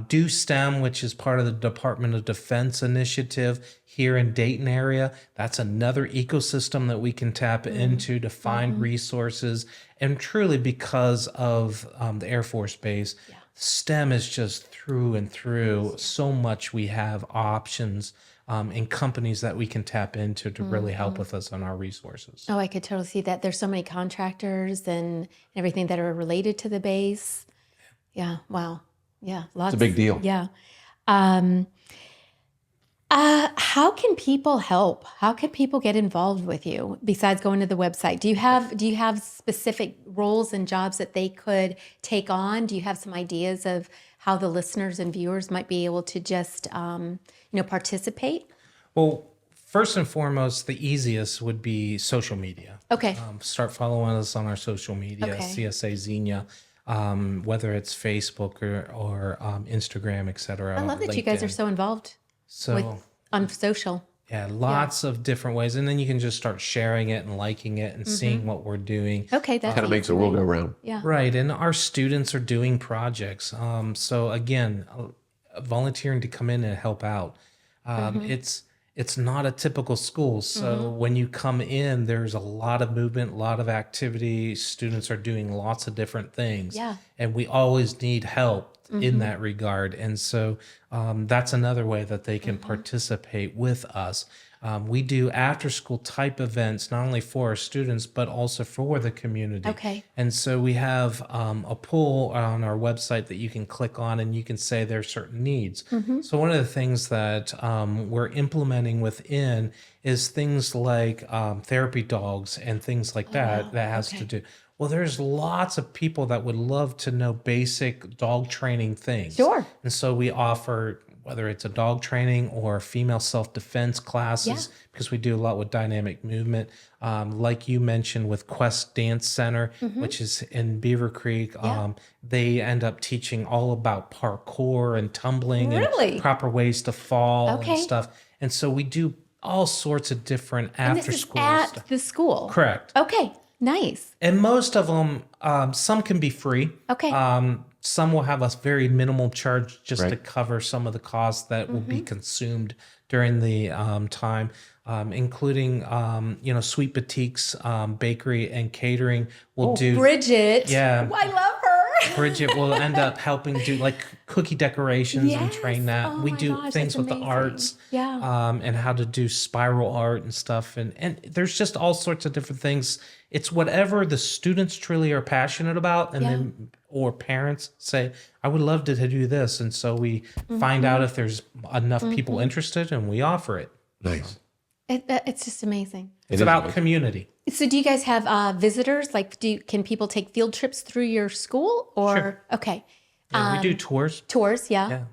Do STEM, which is part of the Department of Defense initiative here in Dayton area. That's another ecosystem that we can tap into to find resources. And truly, because of the Air Force Base, STEM is just through and through. So much we have options and companies that we can tap into to really help with us on our resources. Oh, I could totally see that. There's so many contractors and everything that are related to the base. Yeah. Wow. Yeah. Lots. It's a big deal. Yeah. How can people help? How can people get involved with you besides going to the website? Do you have specific roles and jobs that they could take on? Do you have some ideas of how the listeners and viewers might be able to just participate? Well, first and foremost, the easiest would be social media. Okay. Start following us on our social media, Okay. CSA-Xenia, whether it's Facebook or Instagram, etc. I love that you guys are so involved on social. Yeah, lots of different ways. And then you can just start sharing it and liking it and seeing what we're doing. Okay, that's Kind of makes the world go round. Yeah. Right. And our students are doing projects. So again, volunteering to come in and help out. It's not a typical school. So when you come in, there's a lot of movement, a lot of activity. Students are doing lots of different things. Yeah. And we always need help in that regard. And so that's another way that they can participate with us. We do after school type events, not only for our students, but also for the community. Okay. And so we have a poll on our website that you can click on and you can say there are certain needs. So one of the things that we're implementing within is things like therapy dogs and things like that has to do. Well, there's lots of people that would love to know basic dog training things. Sure. And so we offer, whether it's a dog training or female self-defense classes, because we do a lot with dynamic movement. Like you mentioned with Quest Dance Center, which is in Beaver Creek, they end up teaching all about parkour and tumbling and proper ways to fall and stuff. And so we do all sorts of different And after this is school at stuff. the school. Correct. Okay. Nice. And most of them, some can be free. Okay. Some will have a very minimal charge just to Right. cover some of the costs that will be consumed during the time, including, Sweet Boutiques, bakery and catering will do. Bridget. Yeah. Oh, I love her. Bridget will end up helping do like cookie decorations and train that. Oh We my do gosh, things that's with the amazing. arts, Yeah. and how to do spiral art and stuff. And there's just all sorts of different things. It's whatever the students truly are passionate about, and then or parents say, I would love to do this. And so we find out if there's enough people interested, and we offer it. Nice. It's just amazing. It's about community. So do you guys have visitors? Like, can people take field trips through your school or? Sure. Okay. Yeah, we do tours. Tours. Yeah.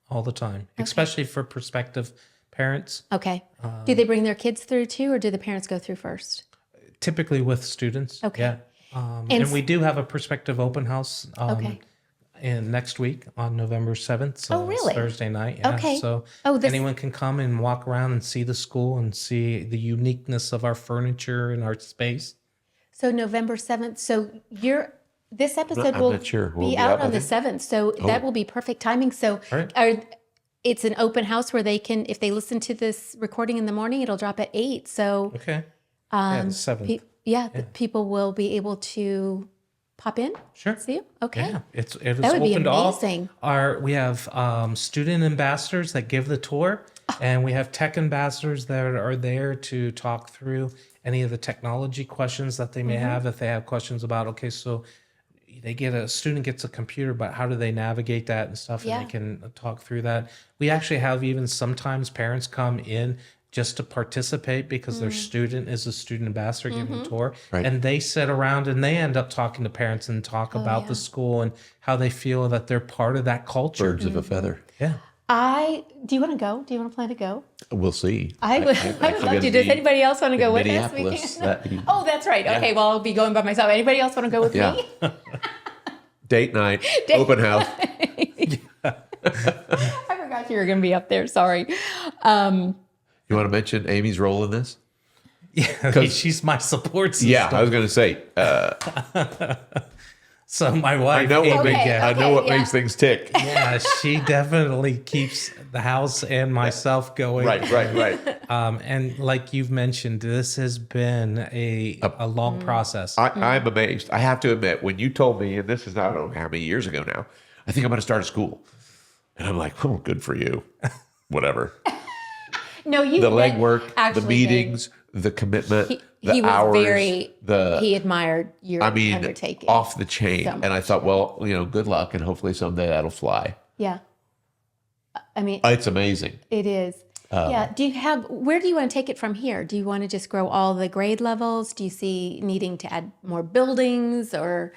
All the time, especially for prospective parents. Okay. Do they bring their kids through too, or do the parents go through first? Typically with students. Okay. Yeah. And we do have a prospective open house Okay. in next week on November 7th. So Oh, really? It's Thursday night. Yeah. Okay. So Oh, this- anyone can come and walk around and see the school and see the uniqueness of our furniture and our space. So November 7th. So this episode I'm will not sure. Will it be be out out on by the then? 7th. So that will be perfect timing. So Right. it's an open house where they can, if they listen to this recording in the morning, it'll drop at 8. So Okay. Yeah, the 7th. the people will be able to pop in. Sure. See you. Okay. Yeah, it is That would be open to all. amazing. We have student ambassadors that give the tour, Oh. and we have tech ambassadors that are there to talk through any of the technology questions that they may Mm-hmm. have. If they have questions about, okay, so a student gets a computer, but how do they navigate that and stuff, Yeah. and they can talk through that. We actually have even sometimes parents come in just to participate because their student is a student ambassador giving a tour, Right. and they sit around and they end up talking to parents and talk about the school and how they feel that they're part of that culture. Birds of a feather. Yeah. Do you want to go? Do you want to plan to go? We'll see. I would love to. Does anybody else want to go with us? Minneapolis that evening. Oh, that's right. Okay, well, I'll be going by myself. Anybody else want to go with Yeah. me? Date night, open house. I forgot you were going to be up there. Sorry. You want to mention Amy's role in this? Yeah, she's my support system. Yeah, I was going to say. So my wife, I know what Amy, makes Okay. I know what yeah. makes things tick. yeah, she definitely keeps the house and myself going. Right. And like you've mentioned, this has been a long process. I'm amazed. I have to admit, when you told me, and this is I don't know how many years ago now, I think I'm going to start a school, and I'm like, oh, good for you. Whatever. No, you. The legwork, the actually, meetings, the commitment, the he was hours, very. He admired your undertaking. off the chain. So And I thought, well, good luck, and hopefully someday that'll fly. Yeah. I mean, It's amazing. it is. Yeah. Where do you want to take it from here? Do you want to just grow all the grade levels? Do you see needing to add more buildings or?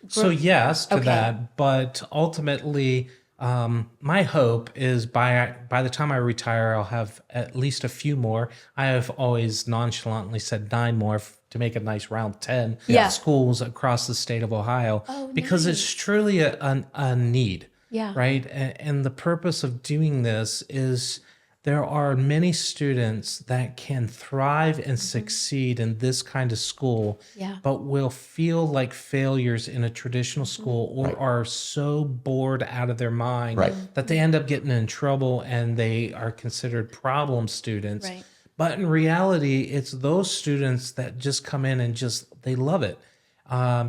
So yes to Okay. that, but ultimately, my hope is by the time I retire, I'll have at least a few more. I have always nonchalantly said 9 more to make a nice round 10 Yeah. schools across the state of Ohio, because it's truly a need. Yeah. Right. And the purpose of doing this is there are many students that can thrive and succeed in this kind of school, Yeah. but will feel like failures in a traditional school or are so bored out of their mind Right. that they end up getting in trouble and they are considered problem students. Right. But in reality, it's those students that just come in and they love it,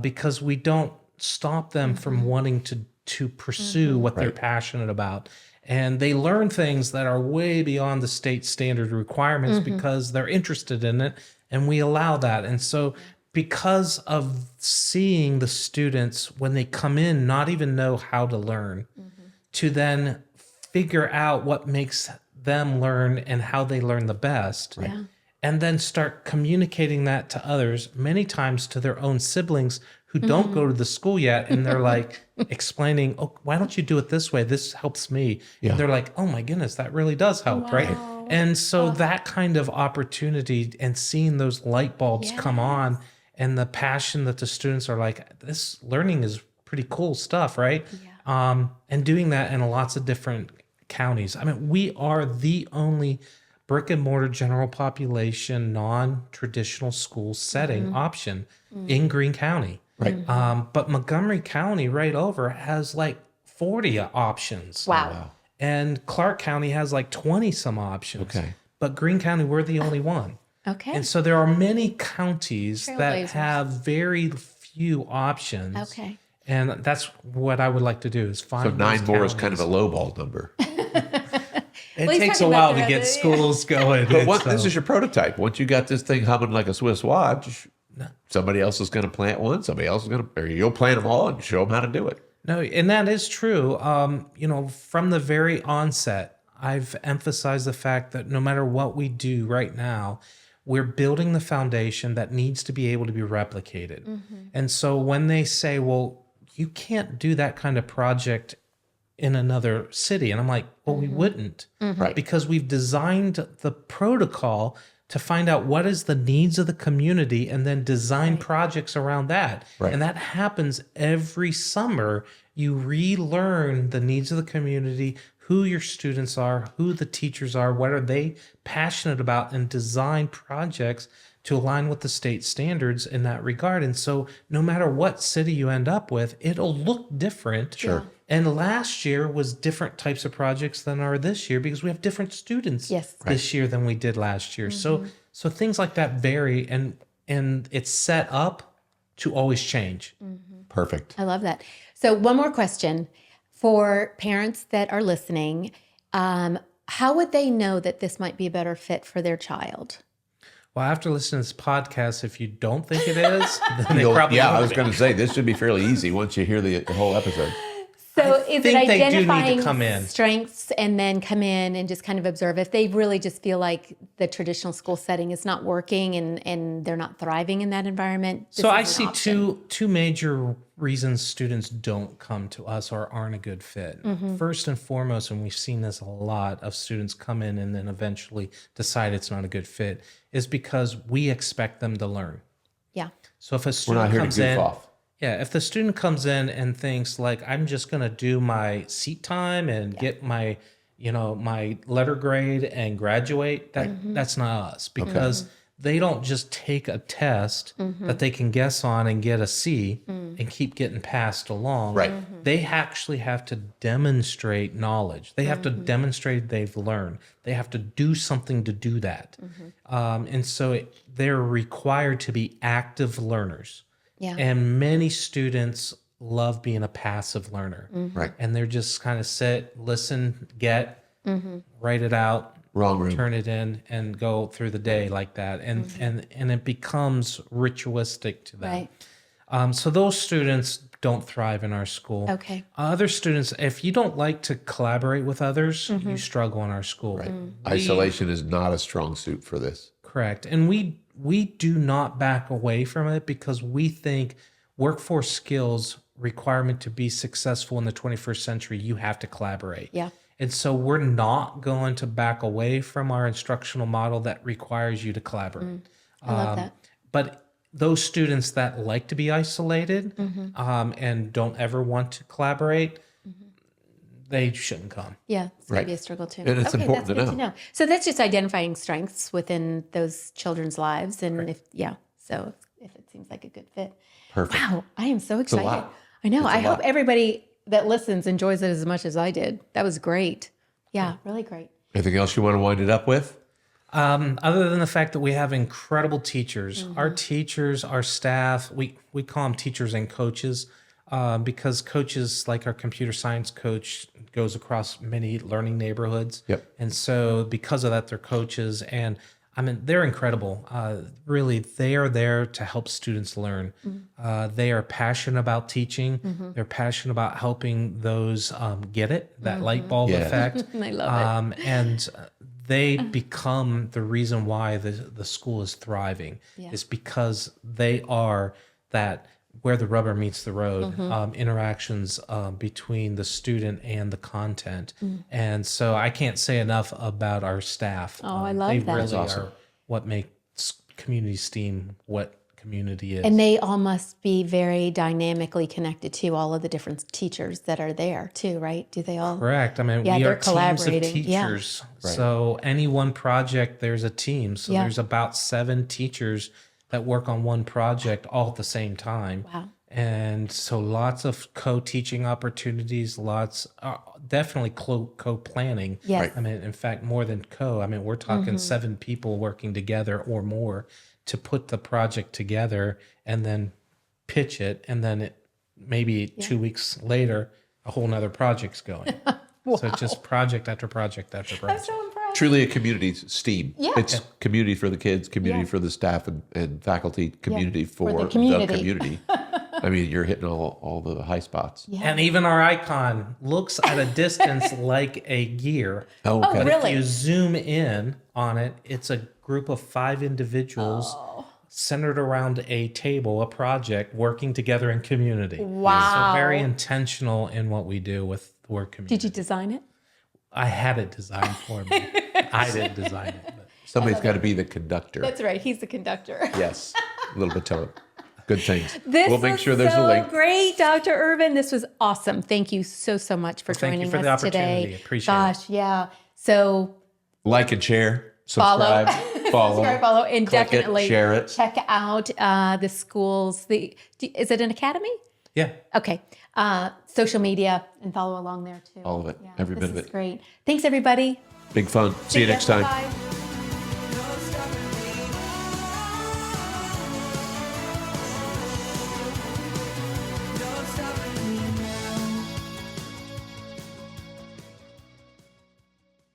because we don't stop them from wanting to pursue what they're passionate about. And they learn things that are way beyond the state standard requirements because they're interested in it, and we allow that. And so because of seeing the students when they come in not even know how to learn, to then figure out what makes them learn and how they learn the best, Yeah. and then start communicating that to others, many times to their own siblings who don't go to the school yet, and they're like explaining, oh, why don't you do it this way? This helps me. Yeah. And they're like, oh my goodness, that really does help, right? And so that kind of opportunity and seeing those light bulbs come on, and the passion that the students are like, this learning is pretty cool stuff, right? And doing that in lots of different counties. I mean, we are the only brick and mortar general population, non-traditional school setting option in Greene County. Right. But Montgomery County right over has like 40 options. Wow. And Clark County has like 20 some options. Okay. But Greene County, we're the only one. Okay. And so there are many counties that Trailblazers. have very few options. Okay. And that's what I would like to do is find So 9 those more is kind of a counties. low ball number. It he's takes a talking while about to the get other- schools going. But this is your prototype. Once you got this thing humming like a Swiss watch, somebody else is going to plant one. Somebody else is going to, or you'll plant them all and show them how to do it. No, and that is true. From the very onset, I've emphasized the fact that no matter what we do right now, we're building the foundation that needs to be able to be replicated. And so when they say, well, you can't do that kind of project in another city, and I'm like, well, we wouldn't, Right. because we've designed the protocol to find out what is the needs of the community and then design projects around that. Right. And that happens every summer. You relearn the needs of the community, who your students are, who the teachers are, what are they passionate about, and design projects to align with the state standards in that regard. And so no matter what city you end up with, it'll look different. Sure. And last year was different types of projects than are this year because we have different students Yes. this year than we did last year. So things like that vary, and it's set up to always change. Perfect. I love that. So one more question for parents that are listening. How would they know that this might be a better fit for their child? Well, after listening to this podcast, if you don't think it is, then they You'll- probably yeah, I won't was be. going to say this should be fairly easy once you hear the whole episode. So is it think they do need to identifying come in. strengths and then come in and just kind of observe if they really just feel like the traditional school setting is not working and they're not thriving in that environment? So I see two major reasons students don't come to us or aren't a good fit. First and foremost, and we've seen this a lot of students come in and then eventually decide it's not a good fit, is because we expect them to learn. Yeah. So if a We're student not here to comes goof in, off. yeah, if the student comes in and thinks like I'm just gonna do my seat time and get my, my letter grade and graduate, that's not us, because they don't just take a test that they can guess on and get a C and keep getting passed along. Right. They actually have to demonstrate knowledge. They have to demonstrate they've learned. They have to do something to do that. And so they're required to be active learners. Yeah. And many students love being a passive learner. Right. And they're just kind of sit, listen, get, write it out, Wrong room. turn it in, and go through the day like that. And it becomes ritualistic to them. Right. So those students don't thrive in our school. Okay. Other students, if you don't like to collaborate with others, you struggle in our school. Right. Isolation is not a strong suit for this. Correct. And we do not back away from it because we think workforce skills requirement to be successful in the 21st century, you have to collaborate. Yeah. And so we're not going to back away from our instructional model that requires you to collaborate. I love that. But those students that like to be isolated and don't ever want to collaborate, they shouldn't come. Yeah, it's Right. maybe a struggle too. And it's important that's to good know. So that's just identifying strengths within those children's lives, and if it seems like a good fit. Perfect. Wow, I am so a excited. lot. I know. It's a I hope lot. everybody that listens enjoys it as much as I did. That was great. Yeah, really great. Anything else you want to wind it up with? Other than the fact that we have incredible teachers, our teachers, our staff, we call them teachers and coaches because coaches, like our computer science coach, goes across many learning neighborhoods. Yep. And so because of that, they're coaches. And I mean, they're incredible. Really, they are there to help students learn. They are passionate about teaching. They're passionate about helping those get it, that light bulb Yeah. effect. I love it. And they become the reason why the school is thriving. Yeah. Is because they are that where the rubber meets the road, interactions between the student and the content. And so I can't say enough about our staff. Oh, I love they that. really That's awesome. are what makes community STEAM what community is. And they all must be very dynamically connected to all of the different teachers that are there too, right? Do they all? Correct. I mean, Yeah, we they're are teams of collaborating. Yeah. teachers. So any one project, there's a team. So Yeah. there's about 7 teachers that work on one project all at the same time. Wow. And so lots of co-teaching opportunities, definitely co-planning. Yes. Right. I mean, in fact, more than co. I mean, we're talking 7 people working together or more to put the project together and then pitch it and then maybe 2 weeks later, a whole nother project's going. So it's just project after project after I'm project. so impressed. Truly a community STEAM. Yeah. It's community for the kids, community Yeah. for the staff and faculty, community for the the community. community. I mean, you're hitting all the high spots. Yeah. And even our icon looks at a distance like a gear. Oh, Oh, okay. really? If you zoom in on it, it's a group of 5 individuals centered around a table, a project, working together in community. Wow. So very intentional in what we do with the word community. Did you design it? I had it designed for me. I didn't design it. But Somebody's got to be the conductor. That's right. He's the conductor. Yes. A little baton. Good things. This We'll make was sure there's so a link. great, Dr. Ervin. This was awesome. Thank you so much for thank you joining for the us opportunity. today. Appreciate it. Gosh, yeah. So Like and share. follow, Subscribe. Follow. subscribe, follow, and Click it, definitely share it. check out the schools. Is it an academy? Yeah. Okay. Social media and follow along there too. All of it. Yeah, Every this bit of is it. great. Thanks, everybody. Big fun. See you next time. Bye.